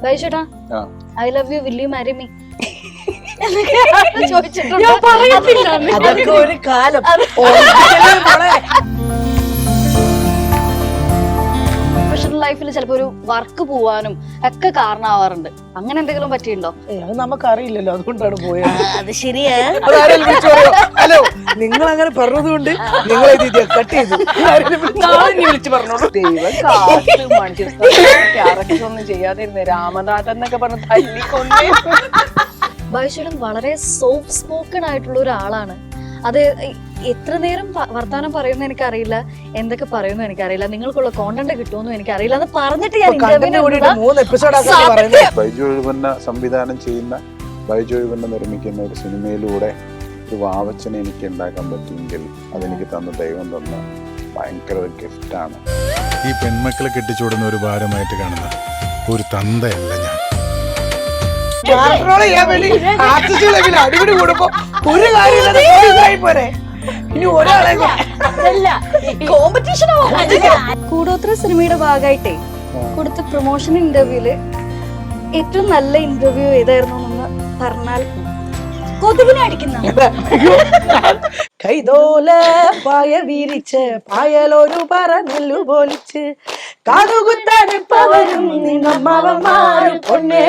ബൈചേട്ടാ I love you, will you marry me അതൊക്കെ ഒരു കാലം. പ്രൊഫഷണൽ ലൈഫിൽ ചിലപ്പോ ഒരു വർക്ക് പോവാനും ഒക്കെ കാരണമാവാറുണ്ട്. അങ്ങനെ എന്തെങ്കിലും പറ്റിയിട്ടുണ്ടോ? അത് നമുക്കറിയില്ലല്ലോ, അതുകൊണ്ടാണ് പോയത്. അത് ശരിയാ. ഹലോ, നിങ്ങൾ അങ്ങനെ പറഞ്ഞതുകൊണ്ട് നിങ്ങൾ കട്ട് ചെയ്തു. വിളിച്ചു പറഞ്ഞോളൂ. ക്യാരക്ടർ ഒന്നും ചെയ്യാതിരുന്നേ, രാമനാഥൻ എന്നൊക്കെ പറഞ്ഞ് തല്ലിക്കൊണ്ടേ. ബൈചേട്ടൻ വളരെ സോഫ്റ്റ് സ്പോക്കൺ ആയിട്ടുള്ള ഒരാളാണ്. അത് എത്ര നേരം വർത്താനം പറയുന്നു എനിക്കറിയില്ല, എന്തൊക്കെ പറയുന്നു എനിക്കറിയില്ല, നിങ്ങൾക്കുള്ള കോണ്ടന്റ് കിട്ടുമെന്നും എനിക്കറിയില്ല. അത് പറഞ്ഞിട്ട് ഞാൻ ബൈജു എഴുപന്ന സംവിധാനം ചെയ്യുന്ന, ബൈജു എഴുപന്ന നിർമ്മിക്കുന്ന ഒരു സിനിമയിലൂടെ ഒരു വാവച്ചനെ എനിക്ക് ഉണ്ടാക്കാൻ പറ്റുമെങ്കിൽ അതെനിക്ക് തന്ന ദൈവം തന്ന ഭയങ്കര ഒരു ഗിഫ്റ്റാണ്. ഈ പെൺമക്കളെ കെട്ടിച്ചോടുന്ന ഒരു ഭാരമായിട്ട് കാണുന്ന ഒരു തന്തയല്ല ഞാൻ. അടിപിടി കൂടുമ്പോ ഒരു കാര്യം പോരെ, ഇനി ഒരാളെ കോമ്പറ്റീഷൻ. കൂടോത്ര സിനിമയുടെ ഭാഗമായിട്ടേ കൊടുത്ത പ്രൊമോഷൻ ഇന്റർവ്യൂല് ഏറ്റവും നല്ല ഇന്റർവ്യൂ ഏതായിരുന്നു എന്ന് പറഞ്ഞാൽ. കൊതുകിനെ അടിക്കുന്ന കൈതോല പായ വീരിച്ച് പായലൊരു പറ പോലിച്ച് കാതുകുത്താനിപ്പവരും നിന്നമ്മവന്മാരും പൊന്നേ,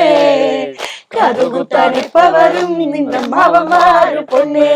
കാതുകുത്താനിപ്പവരും നിന്നമ്മവന്മാരും പൊന്നേ.